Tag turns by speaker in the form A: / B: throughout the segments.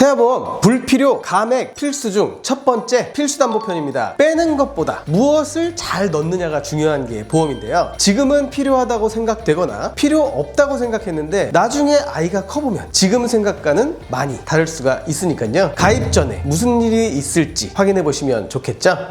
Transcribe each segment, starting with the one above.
A: 태아보험 불필요 감액 필수 중 첫 번째 필수담보편입니다. 빼는 것보다 무엇을 잘 넣느냐가 중요한 게 보험인데요. 지금은 필요하다고 생각되거나 필요 없다고 생각했는데 나중에 아이가 커보면 지금 생각과는 많이 다를 수가 있으니까요. 가입 전에 무슨 일이 있을지 확인해 보시면 좋겠죠.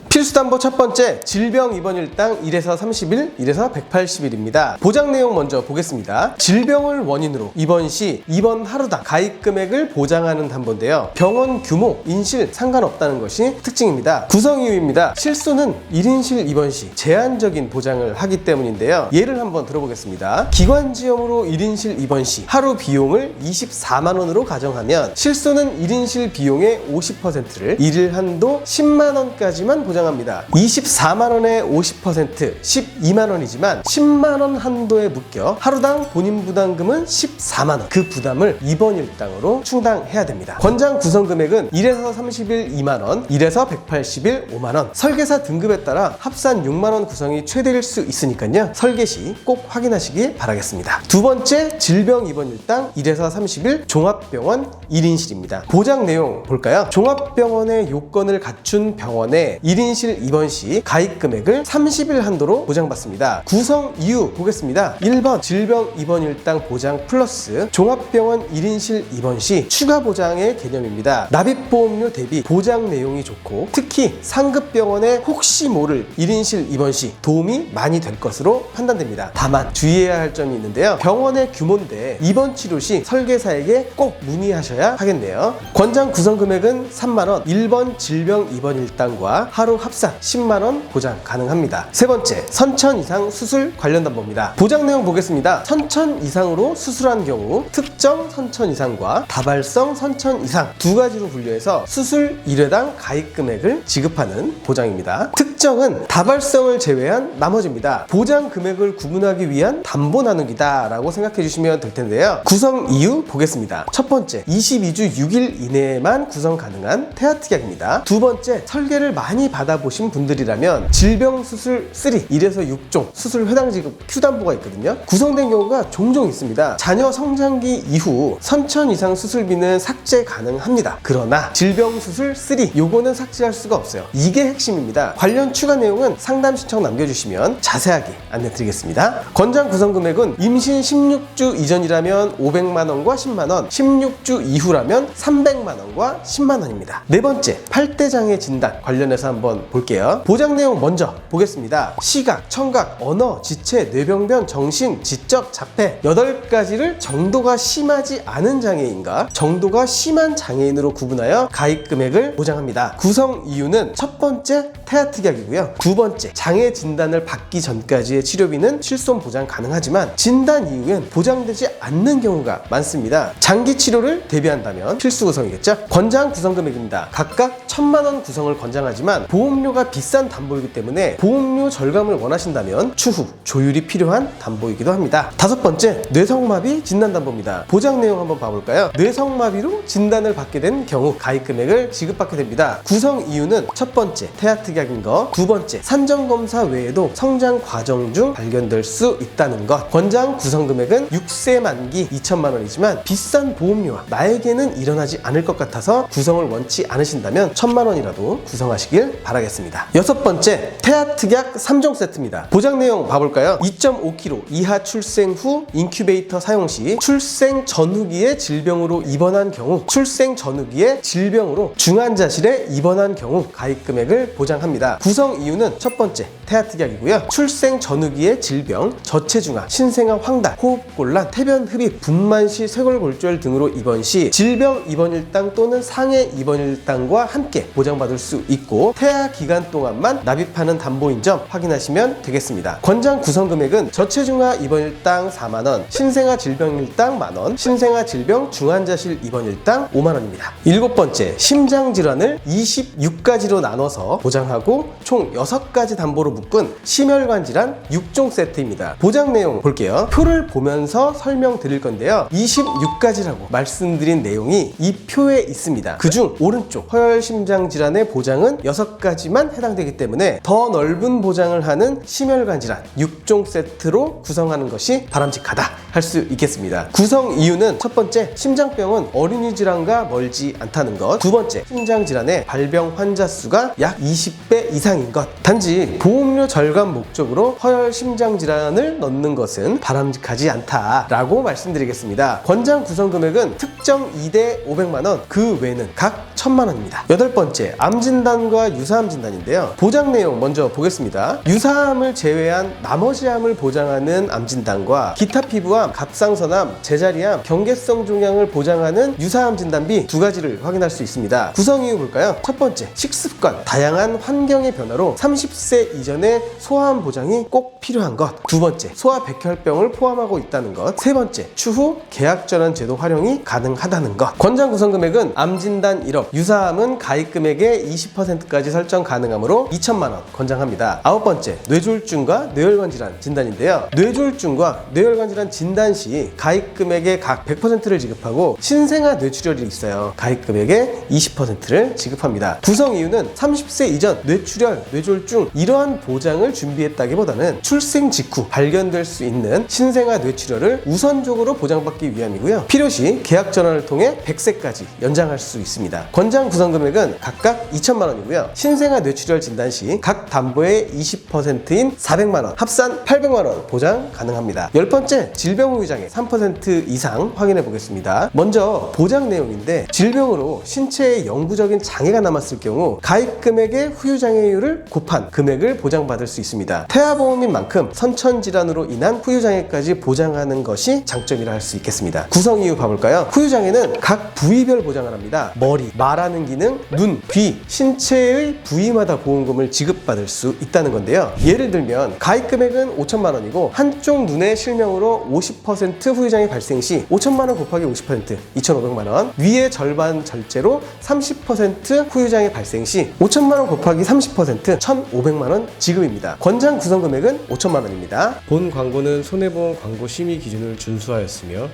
A: 필수담보 첫 번째, 질병 입원일당 1에서 30일, 1에서 180일입니다. 보장 내용 먼저 보겠습니다. 질병을 원인으로 입원 시 입원 하루당 가입 금액을 보장하는 담보인데요. 병원 규모, 인실 상관없다는 것이 특징입니다. 구성 이유입니다. 실손은 1인실 입원 시 제한적인 보장을 하기 때문인데요. 예를 한번 들어보겠습니다. 기관지염으로 1인실 입원 시 하루 비용을 24만 원으로 가정하면 실손은 1인실 비용의 50%를 일일 한도 10만 원까지만 보장합니다. 24만 원의 50% 12만 원이지만 10만 원 한도에 묶여 하루당 본인 부담금은 14만 원. 그 부담을 입원 일당으로 충당해야 됩니다. 권장 구성 금액은 1에서 30일 2만 원, 1에서 180일 5만 원. 설계사 등급에 따라 합산 6만 원 구성이 최대일 수 있으니까요. 설계 시 꼭 확인하시기 바라겠습니다. 두 번째, 질병 입원 일당 1에서 30일 종합병원 1인실입니다. 보장 내용 볼까요? 종합병원의 요건을 갖춘 병원에 1인실 입원 시 가입 금액을 30일 한도로 보장받습니다. 구성 이유 보겠습니다. 1번 질병 입원 일당 보장 플러스 종합병원 1인실 입원 시 추가 보장의 개념입니다. 납입보험료 대비 보장 내용이 좋고 특히 상급병원에 혹시 모를 1인실 입원 시 도움이 많이 될 것으로 판단됩니다. 다만 주의해야 할 점이 있는데요. 병원의 규모인데 입원 치료 시 설계사에게 꼭 문의하셔야 하겠네요. 권장 구성 금액은 3만 원, 1번 질병 입원 일당과 하루 합산 10만 원 보장 가능합니다. 세 번째, 선천 이상 수술 관련 담보입니다. 보장 내용 보겠습니다. 선천 이상으로 수술한 경우 특정 선천 이상과 다발성 선천 이상 두 가지로 분류해서 수술 1회당 가입 금액을 지급하는 보장입니다. 특정은 다발성을 제외한 나머지입니다. 보장 금액을 구분하기 위한 담보 나누기다 라고 생각해 주시면 될 텐데요. 구성 이유 보겠습니다. 첫 번째, 22주 6일 이내에만 구성 가능한 태아특약입니다. 두 번째, 설계를 많이 받아보신 분들이라면 질병수술 3, 1에서 6종 수술 회당 지급 Q담보가 있거든요. 구성된 경우가 종종 있습니다. 자녀 성장기 이후 선천 이상 수술비는 삭제 가능합니다. 그러나 질병수술 3, 요거는 삭제할 수가 없어요. 이게 핵심입니다. 관련 추가 내용은 상담 신청 남겨주시면 자세하게 안내 드리겠습니다. 권장 구성 금액은 임신 16주 이전이라면 500만 원과 10만 원, 16주 이후라면 300만 원과 10만 원입니다. 네 번째, 팔대장애 진단 관련해서 한번 볼게요. 보장 내용 먼저 보겠습니다. 시각, 청각, 언어, 지체, 뇌병변, 정신, 지적, 자폐 8가지를 정도가 심하지 않은 장애인과 정도가 심한 장애인으로 구분하여 가입 금액을 보장합니다. 구성 이유는 첫 번째, 태아특약이고요. 두 번째, 장애 진단을 받기 전까지의 치료비는 실손 보장 가능하지만 진단 이후엔 보장되지 않는 경우가 많습니다. 장기 치료를 대비한다면 필수 구성이겠죠. 권장 구성 금액입니다. 각각 1,000만 원 구성을 권장하지만 보험료가 비싼 담보이기 때문에 보험료 절감을 원하신다면 추후 조율이 필요한 담보이기도 합니다. 다섯 번째, 뇌성마비 진단담보입니다. 보장 내용 한번 봐볼까요? 뇌성마비로 진단을 받게 된 경우 가입 금액을 지급받게 됩니다. 구성 이유는 첫 번째, 태아특약인 것, 두 번째, 산정검사 외에도 성장 과정 중 발견될 수 있다는 것. 권장 구성 금액은 6세 만기 2천만 원이지만 비싼 보험료와 나에게는 일어나지 않을 것 같아서 구성을 원치 않으신다면 1,000만 원이라도 구성하시길 바라겠습니다. 여섯 번째, 태아특약 3종 세트입니다. 보장 내용 봐볼까요? 2.5kg 이하 출생 후 인큐베이터 사용 시 출생 전후기에 질병으로 입원한 경우, 출생 전후기에 질병으로 중환자실에 입원한 경우 가입 금액을 보장합니다. 구성 이유는 첫 번째, 태아특약이고요. 출생 전후기에 질병, 저체중아, 신생아 황달, 호흡곤란, 태변 흡입, 분만 시 쇄골골절 등으로 입원 시 질병 입원일당 또는 상해 입원일당과 함께 보장받을 수 있고 태아 기간 동안만 납입하는 담보인 점 확인하시면 되겠습니다. 권장 구성 금액은 저체중아 입원일당 4만 원, 신생아 질병일당 만원, 신생아 질병 중환자실 입원일당 5만 원입니다. 일곱 번째, 심장질환을 26가지로 나눠서 보장하고 총 6가지 담보로 묶은 심혈관 질환 6종 세트입니다. 보장 내용 볼게요. 표를 보면서 설명드릴 건데요. 26가지라고 말씀드린 내용이 이 표에 있습니다. 그중 오른쪽 허혈심장 심장 질환의 보장은 6가지만 해당되기 때문에 더 넓은 보장을 하는 심혈관 질환 6종 세트로 구성하는 것이 바람직하다 할 수 있겠습니다. 구성 이유는 첫 번째, 심장병은 어린이 질환과 멀지 않다는 것. 두 번째, 심장 질환의 발병 환자 수가 약 20배 이상인 것. 단지 보험료 절감 목적으로 허혈 심장 질환을 넣는 것은 바람직하지 않다라고 말씀드리겠습니다. 권장 구성 금액은 특정 2대 500만 원, 그 외에는 각 1000만 원입니다. 여덟 번째, 암 진단과 유사암 진단인데요. 보장 내용 먼저 보겠습니다. 유사암을 제외한 나머지 암을 보장하는 암 진단과 기타 피부암, 갑상선암, 제자리암, 경계성 종양을 보장하는 유사암 진단비 두 가지를 확인할 수 있습니다. 구성 이유 볼까요? 첫 번째, 식습관, 다양한 환경의 변화로 30세 이전의 소아암 보장이 꼭 필요한 것. 두 번째, 소아백혈병을 포함하고 있다는 것. 세 번째, 추후 계약전환 제도 활용이 가능하다는 것. 권장 구성 금액은 암 진단 1억, 유사암은 가입 금액의 20%까지 설정 가능하므로 2천만 원 권장합니다. 아홉 번째, 뇌졸중과 뇌혈관 질환 진단인데요. 뇌졸중과 뇌혈관 질환 진단 시 가입 금액의 각 100%를 지급하고 신생아 뇌출혈이 있어요. 가입 금액의 20%를 지급합니다. 구성 이유는 30세 이전 뇌출혈, 뇌졸중 이러한 보장을 준비했다기보다는 출생 직후 발견될 수 있는 신생아 뇌출혈을 우선적으로 보장받기 위함이고요. 필요시 계약 전환을 통해 100세까지 연장할 수 있습니다. 권장 구성 금액은 각각 2천만 원이고요. 신생아 뇌출혈 진단 시 각 담보의 20%인 400만 원, 합산 800만 원 보장 가능합니다. 열 번째, 질병 후유장애 3% 이상 확인해 보겠습니다. 먼저 보장 내용인데, 질병으로 신체에 영구적인 장애가 남았을 경우 가입 금액의 후유장애율을 곱한 금액을 보장받을 수 있습니다. 태아보험인 만큼 선천질환으로 인한 후유장애까지 보장하는 것이 장점이라 할 수 있겠습니다. 구성 이유 봐볼까요? 후유장애는 각 부위별 보장을 합니다. 머리, 말하는 기능, 눈, 귀, 신체의 부위마다 보험금을 지급받을 수 있다는 건데요. 예를 들면 가입 금액은 5천만 원이고 한쪽 눈의 실명으로 50% 후유장애 발생 시 5천만 원 곱하기 50%, 2,500만 원. 위의 절반 절제로 30% 후유장애 발생 시 5천만 원 곱하기 30%, 1,500만 원 지급입니다. 권장 구성 금액은 5천만 원입니다.
B: 본 광고는 손해보험 광고 심의 기준을 준수하였으며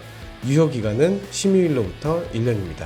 B: 유효기간은 심의일로부터 1년입니다.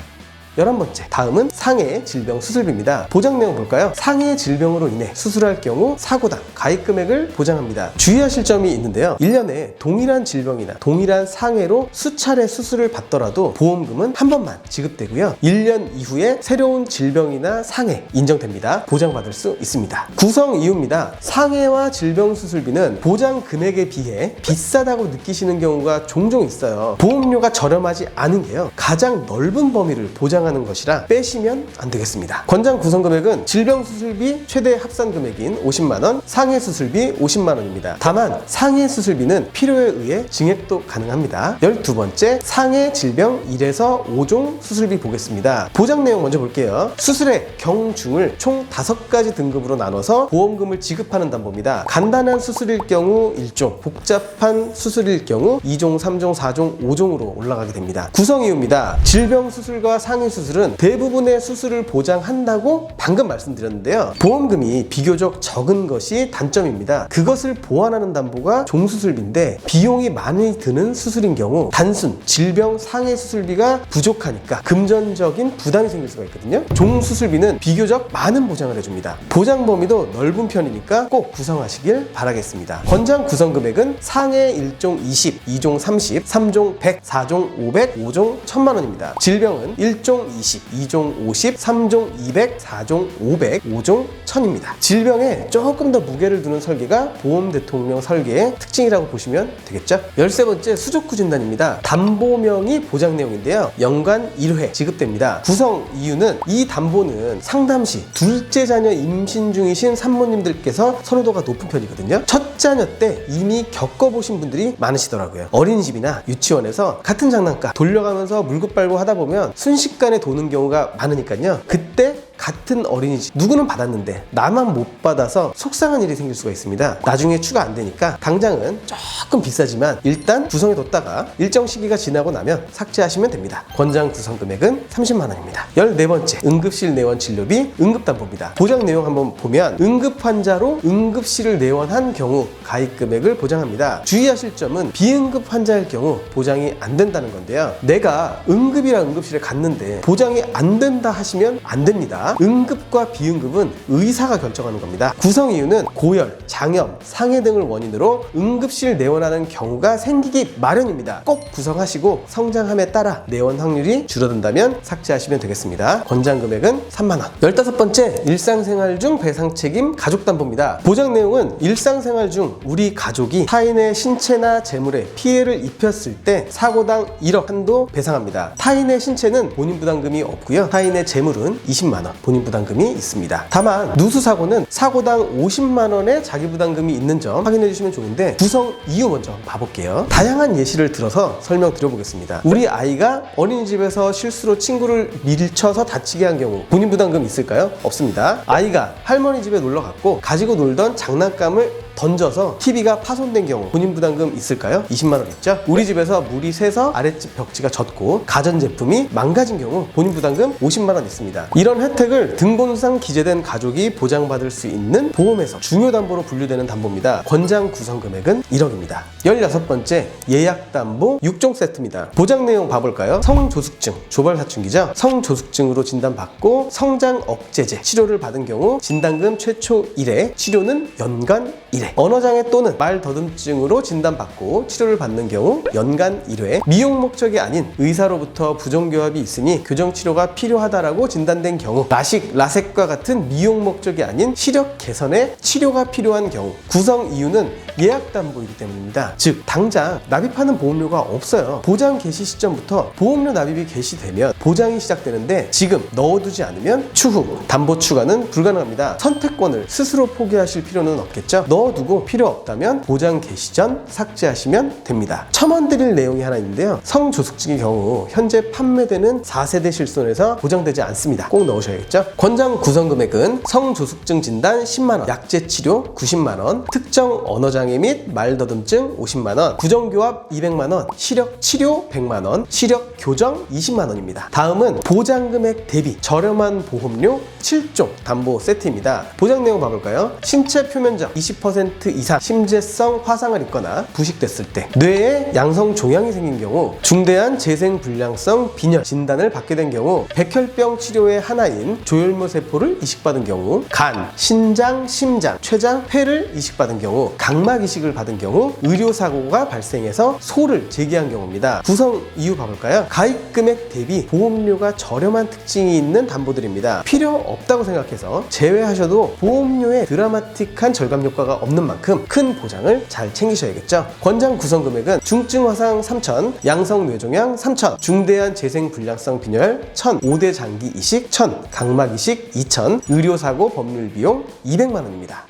A: 11번째, 다음은 상해 질병 수술비입니다. 보장 내용 볼까요? 상해 질병으로 인해 수술할 경우 사고당 가입 금액을 보장합니다. 주의하실 점이 있는데요. 1년에 동일한 질병이나 동일한 상해로 수차례 수술을 받더라도 보험금은 한 번만 지급되고요. 1년 이후에 새로운 질병이나 상해 인정됩니다. 보장받을 수 있습니다. 구성 이유입니다. 상해와 질병 수술비는 보장 금액에 비해 비싸다고 느끼시는 경우가 종종 있어요. 보험료가 저렴하지 않은 게요, 가장 넓은 범위를 보장하는 것이라 빼시면 안 되겠습니다. 권장 구성 금액은 질병 수술비 최대 합산 금액인 50만 원, 상해 수술비 50만 원입니다. 다만 상해 수술비는 필요에 의해 증액도 가능합니다. 12번째, 상해 질병 1에서 5종 수술비 보겠습니다. 보장 내용 먼저 볼게요. 수술의 경중을 총 5가지 등급으로 나눠서 보험금을 지급하는 담보입니다. 간단한 수술일 경우 1종, 복잡한 수술일 경우 2종, 3종, 4종, 5종으로 올라가게 됩니다. 구성 이유입니다. 질병 수술과 상해 수술은 대부분의 수술을 보장한다고 방금 말씀드렸는데요. 보험금이 비교적 적은 것이 단점입니다. 그것을 보완하는 담보가 종수술비인데 비용이 많이 드는 수술인 경우 단순 질병 상해 수술비가 부족하니까 금전적인 부담이 생길 수가 있거든요. 종수술비는 비교적 많은 보장을 해줍니다. 보장 범위도 넓은 편이니까 꼭 구성하시길 바라겠습니다. 권장 구성 금액은 상해 1종 20, 2종 30, 3종 100, 4종 500, 5종 1000만 원입니다. 질병은 1종 20, 2종 50, 3종 200, 4종 500, 5종 1000입니다. 질병에 조금 더 무게를 두는 설계가 보험 대통령 설계의 특징이라고 보시면 되겠죠? 13번째, 수족구 진단입니다. 담보명의 보장 내용인데요. 연간 1회 지급됩니다. 구성 이유는 이 담보는 상담 시 둘째 자녀 임신 중이신 산모님들께서 선호도가 높은 편이거든요. 첫 자녀 때 이미 겪어보신 분들이 많으시더라고요. 어린이집이나 유치원에서 같은 장난감 돌려가면서 물고 빨고 하다 보면 순식간에 도는 경우가 많으니까요. 그때 같은 어린이집 누구는 받았는데 나만 못 받아서 속상한 일이 생길 수가 있습니다. 나중에 추가 안 되니까 당장은 조금 비싸지만 일단 구성해 뒀다가 일정 시기가 지나고 나면 삭제하시면 됩니다. 권장 구성 금액은 30만 원입니다. 14번째, 응급실 내원 진료비 응급담보입니다. 보장 내용 한번 보면 응급 환자로 응급실을 내원한 경우 가입 금액을 보장합니다. 주의하실 점은 비응급 환자일 경우 보장이 안 된다는 건데요. 내가 응급이라 응급실에 갔는데 보장이 안 된다 하시면 안 됩니다. 응급과 비응급은 의사가 결정하는 겁니다. 구성 이유는 고열, 장염, 상해 등을 원인으로 응급실 내원하는 경우가 생기기 마련입니다. 꼭 구성하시고 성장함에 따라 내원 확률이 줄어든다면 삭제하시면 되겠습니다. 권장 금액은 3만 원. 15번째, 일상생활 중 배상 책임 가족담보입니다. 보장 내용은 일상생활 중 우리 가족이 타인의 신체나 재물에 피해를 입혔을 때 사고당 1억 한도 배상합니다. 타인의 신체는 본인 부담금이 없고요. 타인의 재물은 20만 원 본인 부담금이 있습니다. 다만 누수사고는 사고당 50만 원의 자기 부담금이 있는 점 확인해 주시면 좋은데, 구성 이유 먼저 봐볼게요. 다양한 예시를 들어서 설명드려보겠습니다. 우리 아이가 어린이집에서 실수로 친구를 밀쳐서 다치게 한 경우 본인 부담금 있을까요? 없습니다. 아이가 할머니 집에 놀러 갔고 가지고 놀던 장난감을 던져서 TV가 파손된 경우 본인 부담금 있을까요? 20만 원 있죠? 우리 집에서 물이 새서 아랫집 벽지가 젖고 가전제품이 망가진 경우 본인 부담금 50만 원 있습니다. 이런 혜택을 등본상 기재된 가족이 보장받을 수 있는 보험에서 중요담보로 분류되는 담보입니다. 권장 구성 금액은 1억입니다. 16번째, 예약담보 6종 세트입니다. 보장 내용 봐볼까요? 성조숙증, 조발사춘기죠? 성조숙증으로 진단받고 성장 억제제 치료를 받은 경우 진단금 최초 1회, 치료는 연간 1회. 언어장애 또는 말 더듬증으로 진단받고 치료를 받는 경우 연간 1회. 미용 목적이 아닌 의사로부터 부정교합이 있으니 교정치료가 필요하다라고 진단된 경우, 라식, 라섹과 같은 미용 목적이 아닌 시력 개선에 치료가 필요한 경우. 구성 이유는 예약담보이기 때문입니다. 즉 당장 납입하는 보험료가 없어요. 보장 개시 시점부터 보험료 납입이 개시되면 보장이 시작되는데, 지금 넣어두지 않으면 추후 담보 추가는 불가능합니다. 선택권을 스스로 포기하실 필요는 없겠죠. 넣어두고 필요 없다면 보장 개시 전 삭제하시면 됩니다. 첨언드릴 내용이 하나 있는데요. 성조숙증의 경우 현재 판매되는 4세대 실손에서 보장되지 않습니다. 꼭 넣으셔야겠죠. 권장 구성 금액은 성조숙증 진단 10만원, 약제 치료 90만원, 특정 언어장애 및 말더듬증 50만원, 부정교합 200만원, 시력 치료 100만원, 시력 교정 20만원입니다. 다음은 보장 금액 대비 저렴한 보험료 7종 담보 세트입니다. 보장 내용 봐볼까요? 신체 표면적 20% 이상 심재성 화상을 입거나 부식됐을 때, 뇌에 양성 종양이 생긴 경우, 중대한 재생불량성 빈혈 진단을 받게 된 경우, 백혈병 치료의 하나인 조혈모 세포를 이식받은 경우, 간, 신장, 심장, 췌장, 폐를 이식받은 경우, 각막 이식을 받은 경우, 의료사고가 발생해서 소를 제기한 경우입니다. 구성 이유 봐볼까요? 가입 금액 대비 보험료가 저렴한 특징이 있는 담보들입니다. 필요 없다고 생각해서 제외하셔도 보험료에 드라마틱한 절감 효과가 없는 만큼 큰 보장을 잘 챙기셔야겠죠. 권장 구성 금액은 중증 화상 3천, 양성 뇌종양 3천, 중대한 재생불량성 빈혈 1,000, 5대 장기 이식 1,000, 각막 이식 2,000, 의료사고 법률 비용 200만 원입니다.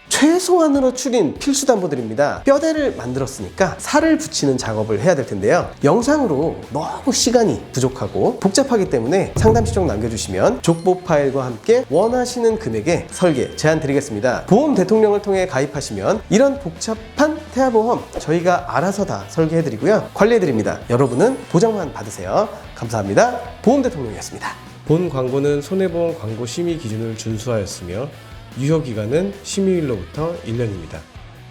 A: 최소한으로 추린 필수 담보들입니다. 뼈대를 만들었으니까 살을 붙이는 작업을 해야 될 텐데요. 영상으로 너무 시간이 부족하고 복잡하기 때문에 상담 신청 남겨주시면 족보 파일과 함께 원하시는 금액에 설계 제안 드리겠습니다. 보험 대통령을 통해 가입하시면 이런 복잡한 태아보험 저희가 알아서 다 설계해 드리고요, 관리해 드립니다. 여러분은 보장만 받으세요. 감사합니다. 보험 대통령이었습니다.
B: 본 광고는 손해보험 광고 심의 기준을 준수하였으며 유효기간은 심의일로부터 1년입니다.